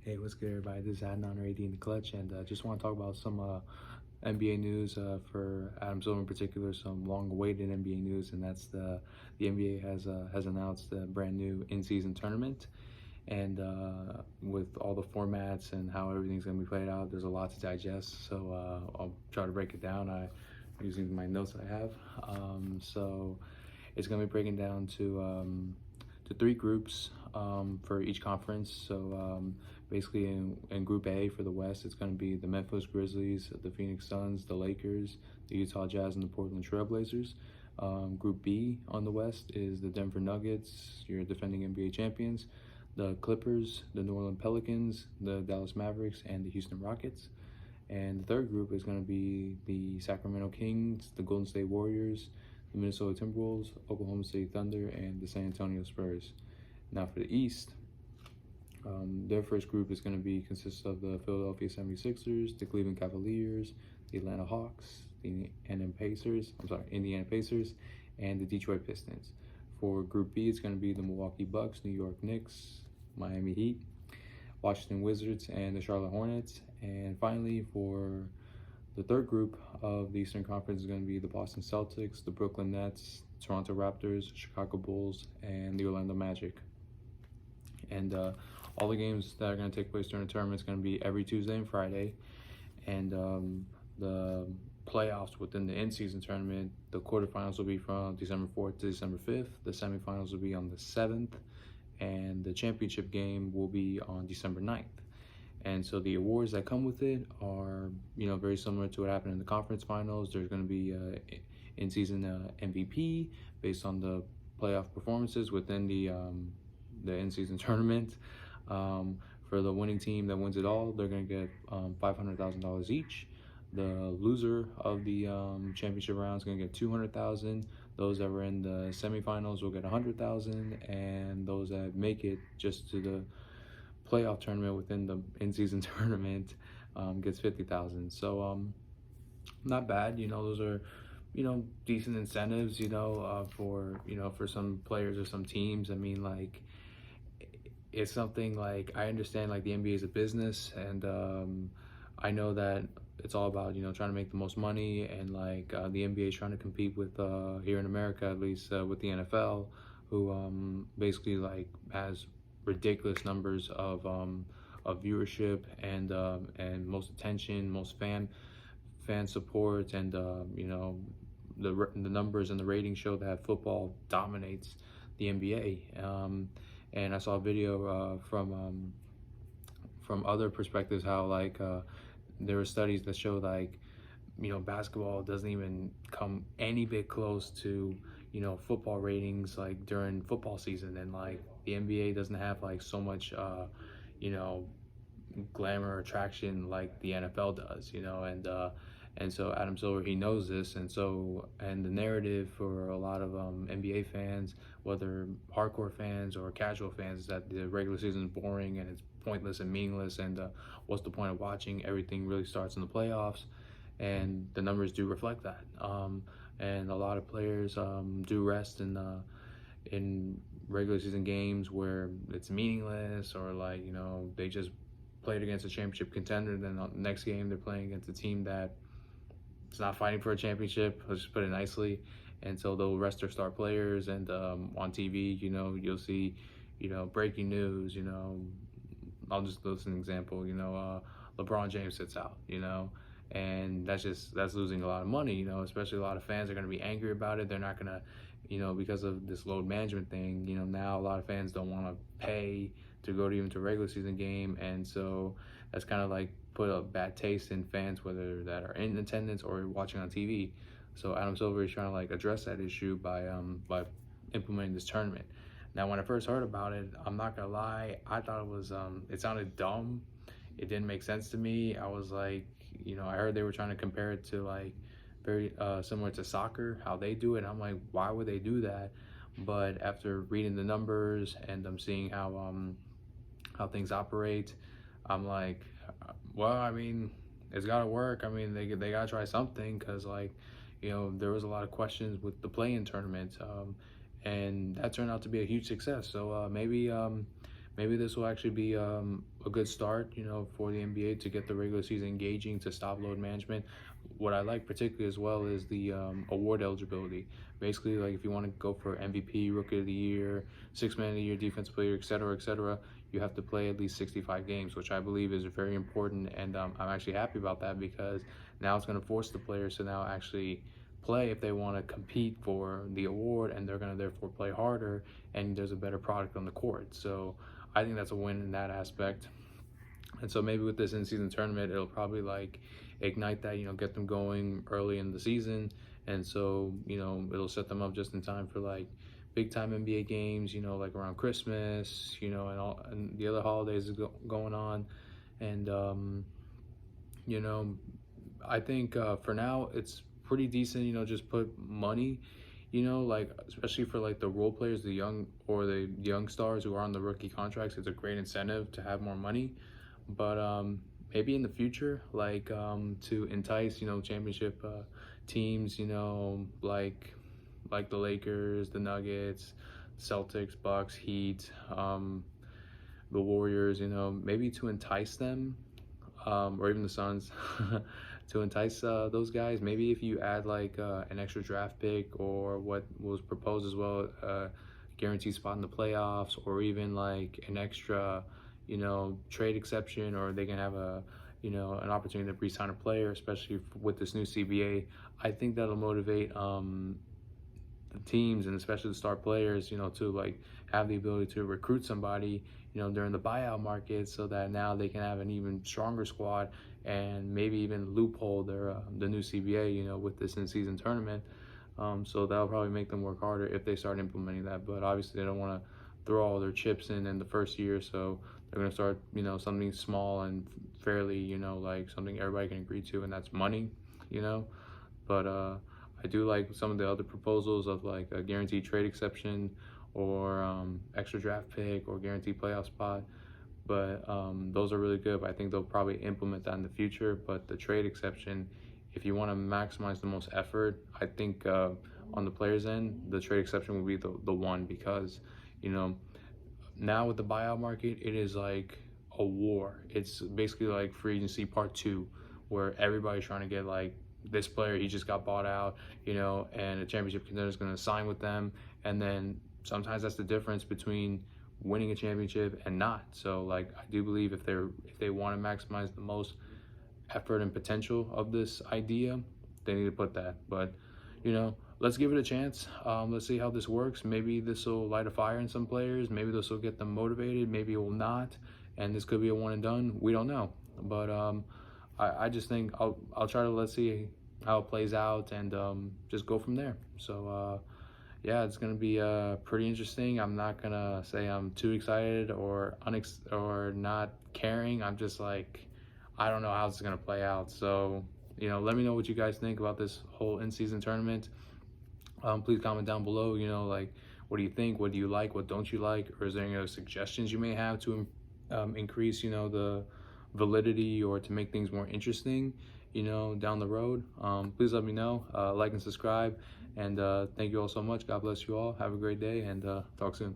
Hey, what's good, everybody? This is Adnan or AD in the clutch, and just want to talk about some NBA news for Adam Silver in particular. Some long-awaited NBA news, and that's the NBA has announced a brand new in-season tournament, and with all the formats and how everything's going to be played out, there's a lot to digest. So I'll try to break it down. Using my notes that I have. So it's going to be breaking down to three groups for each conference. So basically in Group A for the West, it's going to be the Memphis Grizzlies, the Phoenix Suns, the Lakers, the Utah Jazz, and the Portland Trail Blazers. Group B on the West is the Denver Nuggets, your defending NBA champions, the Clippers, the New Orleans Pelicans, the Dallas Mavericks, and the Houston Rockets. And the third group is going to be the Sacramento Kings, the Golden State Warriors, the Minnesota Timberwolves, Oklahoma City Thunder, and the San Antonio Spurs. Now for the East, their first group is going to consist of the Philadelphia 76ers, the Cleveland Cavaliers, the Atlanta Hawks, the Indiana Pacers, and the Detroit Pistons. For Group B, it's going to be the Milwaukee Bucks, New York Knicks, Miami Heat, Washington Wizards, and the Charlotte Hornets. And finally, for the third group of the Eastern Conference is going to be the Boston Celtics, the Brooklyn Nets, Toronto Raptors, Chicago Bulls, and the Orlando Magic. And all the games that are going to take place during the tournament is going to be every Tuesday and Friday. And the playoffs within the in-season tournament, the quarterfinals will be from December 4th to December 5th. The semifinals will be on the 7th. And the championship game will be on December 9th. And so the awards that come with it are, very similar to what happened in the conference finals. There's going to be in-season MVP based on the playoff performances within the in-season tournament. For the winning team that wins it all, they're going to get $500,000 each. The loser of the championship round is going to get $200,000. Those that were in the semifinals will get $100,000, and those that make it just to the playoff tournament within the in-season tournament gets $50,000. So not bad. Those are decent incentives. For some players or some teams. I mean, like, it's something like, I understand like the NBA is a business, and I know that it's all about trying to make the most money, and like the NBA is trying to compete with here in America, at least with the NFL, who basically like has ridiculous numbers of viewership and most attention, most fan support, and the numbers and the ratings show that football dominates the NBA. And I saw a video from other perspectives how like there were studies that show like basketball doesn't even come any bit close to football ratings like during football season, and like the NBA doesn't have like so much glamour attraction like the NFL does, and so Adam Silver, he knows this, and the narrative for a lot of NBA fans, whether hardcore fans or casual fans, is that the regular season is boring and it's pointless and meaningless, and what's the point of watching? Everything really starts in the playoffs, and the numbers do reflect that. And a lot of players do rest in regular season games where it's meaningless, or like they just played against a championship contender, then the next game they're playing against a team that it's not fighting for a championship, let's just put it nicely. And so they'll rest their star players, and on TV, you'll see, breaking news, I'll just list an example, LeBron James sits out, and that's losing a lot of money, especially a lot of fans are going to be angry about it. They're not going to, because of this load management thing, now a lot of fans don't want to pay to go to even to a regular season game, and so that's kind of like put a bad taste in fans, whether that are in attendance or watching on TV. So Adam Silver is trying to like address that issue by implementing this tournament. Now, when I first heard about it, I'm not gonna lie, I thought it was it sounded dumb. It didn't make sense to me. I was like, I heard they were trying to compare it to like very similar to soccer, how they do it. And I'm like, why would they do that? But after reading the numbers and seeing how things operate, I'm like, well, I mean, it's got to work. I mean, they got to try something, because like, there was a lot of questions with the play-in tournament, and that turned out to be a huge success. So maybe maybe this will actually be a good start, for the NBA to get the regular season engaging, to stop load management. What I like particularly as well is the award eligibility. Basically, like if you want to go for MVP, Rookie of the Year, Sixth Man of the Year, Defensive Player, etc., you have to play at least 65 games, which I believe is very important. And I'm actually happy about that, because now it's going to force the players to now actually play if they want to compete for the award, and they're going to therefore play harder, and there's a better product on the court. So I think that's a win in that aspect. And so maybe with this in-season tournament, it'll probably like ignite that, get them going early in the season. And so, it'll set them up just in time for like big time NBA games, like around Christmas, and the other holidays going on. And, I think for now it's pretty decent, just put money, like especially for like the role players, the young stars who are on the rookie contracts. It's a great incentive to have more money. But maybe in the future, like to entice, championship teams, like the Lakers, the Nuggets, Celtics, Bucks, Heat, the Warriors, maybe to entice them, or even the Suns, to entice those guys. Maybe if you add like an extra draft pick, or what was proposed as well, guaranteed spot in the playoffs, or even like an extra, trade exception, or they can have an opportunity to re-sign a player, especially with this new CBA. I think that'll motivate the teams, and especially the star players, to like have the ability to recruit somebody, during the buyout market, so that now they can have an even stronger squad, and maybe even loophole their the new CBA, with this in-season tournament. So that'll probably make them work harder if they start implementing that. But obviously they don't want to throw all their chips in the first year, so they're going to start, something small and fairly, like something everybody can agree to, and that's money, but I do like some of the other proposals of like a guaranteed trade exception, or extra draft pick, or guaranteed playoff spot. But those are really good. But I think they'll probably implement that in the future. But the trade exception, if you want to maximize the most effort, I think on the players' end, the trade exception will be the one, because now with the buyout market, it is like a war. It's basically like free agency part 2, where everybody's trying to get like this player. He just got bought out, and a championship contender is going to sign with them. And then sometimes that's the difference between winning a championship and not. So like I do believe if they want to maximize the most effort and potential of this idea, they need to put that. But let's give it a chance. Let's see how this works. Maybe this will light a fire in some players. Maybe this will get them motivated. Maybe it will not, and this could be a one and done. We don't know. But I just think I'll try to, let's see how it plays out, and just go from there. So yeah, it's gonna be pretty interesting. I'm not gonna say I'm too excited or not caring. I'm just like, I don't know how it's gonna play out. So let me know what you guys think about this whole in-season tournament. Please comment down below, like, what do you think? What do you like? What don't you like? Or is there any other suggestions you may have to increase, the validity, or to make things more interesting, down the road? Please let me know. Like and subscribe. And thank you all so much. God bless you all. Have a great day, and talk soon.